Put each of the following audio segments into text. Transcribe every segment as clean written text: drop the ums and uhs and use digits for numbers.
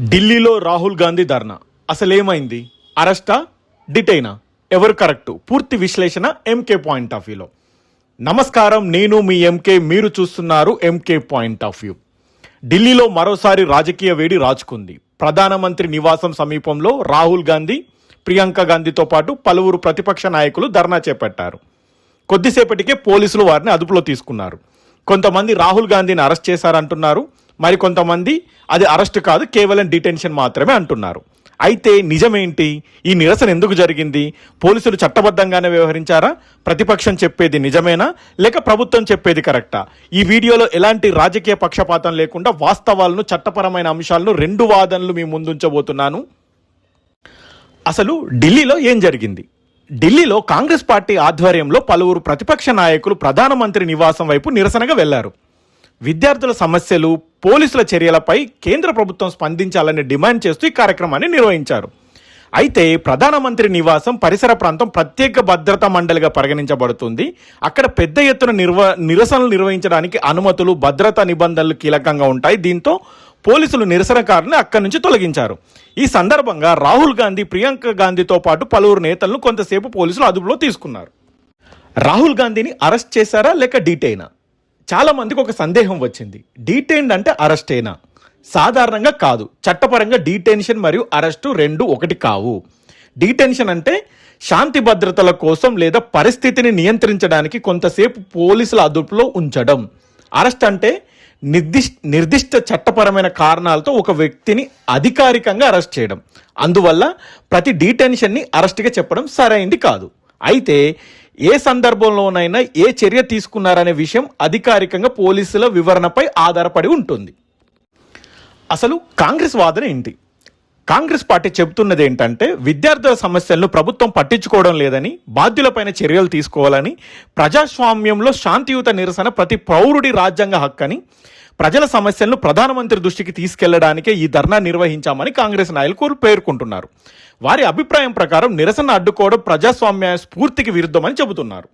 ఢిల్లీలో రాహుల్ గాంధీ ధర్నా అసలేమైంది? అరెస్టా, డిటైనా? ఎవరు కరెక్టు? పూర్తి విశ్లేషణ ఎంకే పాయింట్ ఆఫ్ వ్యూలో. నమస్కారం, నేను మీ ఎంకే, మీరు చూస్తున్నారు ఎంకే పాయింట్ ఆఫ్ వ్యూ. ఢిల్లీలో మరోసారి రాజకీయ వేడి రాజుకుంది. ప్రధానమంత్రి నివాసం సమీపంలో రాహుల్ గాంధీ, ప్రియాంక గాంధీతో పాటు పలువురు ప్రతిపక్ష నాయకులు ధర్నా చేపట్టారు. కొద్దిసేపటికే పోలీసులు వారిని అదుపులో తీసుకున్నారు. కొంతమంది రాహుల్ గాంధీని అరెస్ట్ చేశారంటున్నారు, మరికొంతమంది అది అరెస్ట్ కాదు, కేవలం డిటెన్షన్ మాత్రమే అంటున్నారు. అయితే నిజమేంటి? ఈ నిరసన ఎందుకు జరిగింది? పోలీసులు చట్టబద్ధంగానే వ్యవహరించారా? ప్రతిపక్షం చెప్పేది నిజమేనా, లేక ప్రభుత్వం చెప్పేది కరెక్టా? ఈ వీడియోలో ఎలాంటి రాజకీయ పక్షపాతం లేకుండా వాస్తవాలను, చట్టపరమైన అంశాలను, రెండు వాదనలు మీ ముందుంచబోతున్నాను. అసలు ఢిల్లీలో ఏం జరిగింది? ఢిల్లీలో కాంగ్రెస్ పార్టీ ఆధ్వర్యంలో పలువురు ప్రతిపక్ష నాయకులు ప్రధానమంత్రి నివాసం వైపు నిరసనగా వెళ్లారు. విద్యార్థుల సమస్యలు, పోలీసుల చర్యలపై కేంద్ర ప్రభుత్వం స్పందించాలని డిమాండ్ చేస్తూ ఈ కార్యక్రమాన్ని నిర్వహించారు. అయితే ప్రధానమంత్రి నివాసం పరిసర ప్రాంతం ప్రత్యేక భద్రతా మండలిగా పరిగణించబడుతుంది. అక్కడ పెద్ద ఎత్తున నిరసనలు నిర్వహించడానికి అనుమతులు, భద్రతా నిబంధనలు కీలకంగా ఉంటాయి. దీంతో పోలీసులు నిరసనకారులను అక్కడి నుంచి తొలగించారు. ఈ సందర్భంగా రాహుల్ గాంధీ, ప్రియాంక గాంధీతో పాటు పలువురు నేతలను కొంతసేపు పోలీసులు అదుపులో తీసుకున్నారు. రాహుల్ గాంధీని అరెస్ట్ చేశారా లేక డీటెయినా? చాలా మందికి ఒక సందేహం వచ్చింది. డీటెయిన్డ్ అంటే అరెస్టేనా? సాధారణంగా కాదు. చట్టపరంగా డీటెన్షన్ మరియు అరెస్టు రెండు ఒకటి కావు. డీటెన్షన్ అంటే శాంతి భద్రతల కోసం లేదా పరిస్థితిని నియంత్రించడానికి కొంతసేపు పోలీసుల అదుపులో ఉంచడం. అరెస్ట్ అంటే నిర్దిష్ట చట్టపరమైన కారణాలతో ఒక వ్యక్తిని అధికారికంగా అరెస్ట్ చేయడం. అందువల్ల ప్రతి డీటెన్షన్ని అరెస్ట్గా చెప్పడం సరైంది కాదు. అయితే ఏ సందర్భంలోనైనా ఏ చర్య తీసుకున్నారనే విషయం అధికారికంగా పోలీసుల వివరణపై ఆధారపడి ఉంటుంది. అసలు కాంగ్రెస్ వాదన ఏంటి? కాంగ్రెస్ పార్టీ చెబుతున్నది ఏంటంటే, విద్యార్థుల సమస్యలను ప్రభుత్వం పట్టించుకోవడం లేదని, బాధ్యులపైన చర్యలు తీసుకోవాలని, ప్రజాస్వామ్యంలో శాంతియుత నిరసన ప్రతి పౌరుడి రాజ్యాంగ హక్కని, ప్రజల సమస్యలను ప్రధానమంత్రి దృష్టికి తీసుకెళ్లడానికే ఈ ధర్నా నిర్వహించామని కాంగ్రెస్ నాయకులు పేర్కొంటున్నారు. వారి అభిప్రాయం ప్రకారం నిరసన అడ్డుకోవడం ప్రజాస్వామ్య స్ఫూర్తికి విరుద్ధమని చెబుతున్నారు.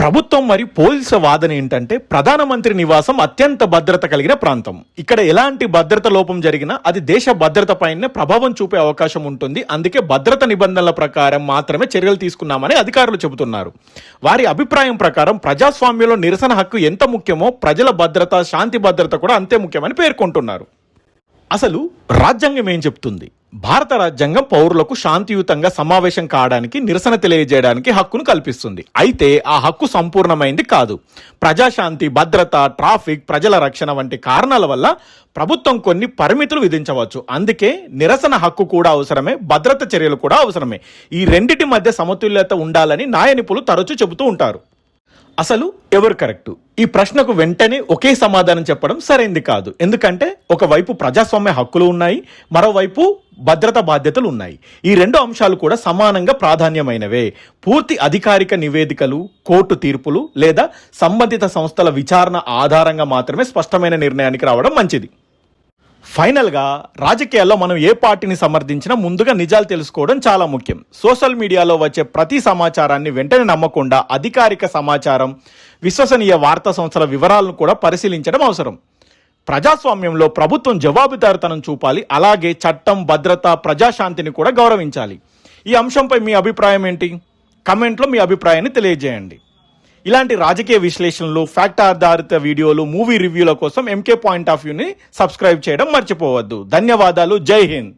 ప్రభుత్వం మరియు పోలీసుల వాదన ఏంటంటే, ప్రధానమంత్రి నివాసం అత్యంత భద్రత కలిగిన ప్రాంతం. ఇక్కడ ఎలాంటి భద్రత లోపం జరిగినా అది దేశ భద్రత పైనే ప్రభావం చూపే అవకాశం ఉంటుంది. అందుకే భద్రత నిబంధనల ప్రకారం మాత్రమే చర్యలు తీసుకున్నామని అధికారులు చెబుతున్నారు. వారి అభిప్రాయం ప్రకారం ప్రజాస్వామ్యంలో నిరసన హక్కు ఎంత ముఖ్యమో ప్రజల భద్రత, శాంతి భద్రత కూడా అంతే ముఖ్యమని పేర్కొంటున్నారు. అసలు రాజ్యాంగం ఏం చెప్తుంది? భారత రాజ్యాంగం పౌరులకు శాంతియుతంగా సమావేశం కావడానికి, నిరసన తెలియజేయడానికి హక్కును కల్పిస్తుంది. అయితే ఆ హక్కు సంపూర్ణమైంది కాదు. ప్రజాశాంతి, భద్రత, ట్రాఫిక్, ప్రజల రక్షణ వంటి కారణాల వల్ల ప్రభుత్వం కొన్ని పరిమితులు విధించవచ్చు. అందుకే నిరసన హక్కు కూడా అవసరమే, భద్రత చర్యలు కూడా అవసరమే. ఈ రెండిటి మధ్య సమతుల్యత ఉండాలని న్యాయ నిపుణులు తరచూ చెబుతూ ఉంటారు. అసలు ఎవరు కరెక్టు? ఈ ప్రశ్నకు వెంటనే ఒకే సమాధానం చెప్పడం సరైంది కాదు. ఎందుకంటే ఒకవైపు ప్రజాస్వామ్య హక్కులు ఉన్నాయి, మరోవైపు భద్రతా బాధ్యతలు ఉన్నాయి. ఈ రెండు అంశాలు కూడా సమానంగా ప్రాధాన్యమైనవే. పూర్తి అధికారిక నివేదికలు, కోర్టు తీర్పులు లేదా సంబంధిత సంస్థల విచారణ ఆధారంగా మాత్రమే స్పష్టమైన నిర్ణయానికి రావడం మంచిది. ఫైనల్గా, రాజకీయాల్లో మనం ఏ పార్టీని సమర్థించినా ముందుగా నిజాలు తెలుసుకోవడం చాలా ముఖ్యం. సోషల్ మీడియాలో వచ్చే ప్రతి సమాచారాన్ని వెంటనే నమ్మకుండా అధికారిక సమాచారం, విశ్వసనీయ వార్తా సంస్థల వివరాలను కూడా పరిశీలించడం అవసరం. ప్రజాస్వామ్యంలో ప్రభుత్వం జవాబుదారీతనం చూపాలి. అలాగే చట్టం, భద్రత, ప్రజాశాంతిని కూడా గౌరవించాలి. ఈ అంశంపై మీ అభిప్రాయం ఏంటి? కమెంట్లో మీ అభిప్రాయాన్ని తెలియజేయండి. ఇలాంటి రాజకీయ విశ్లేషణలు, ఫ్యాక్ట్ ఆధారిత వీడియోలు, మూవీ రివ్యూల కోసం ఎంకే పాయింట్ ఆఫ్ వ్యూని సబ్స్క్రైబ్ చేయడం మర్చిపోవద్దు. ధన్యవాదాలు. జై హింద్.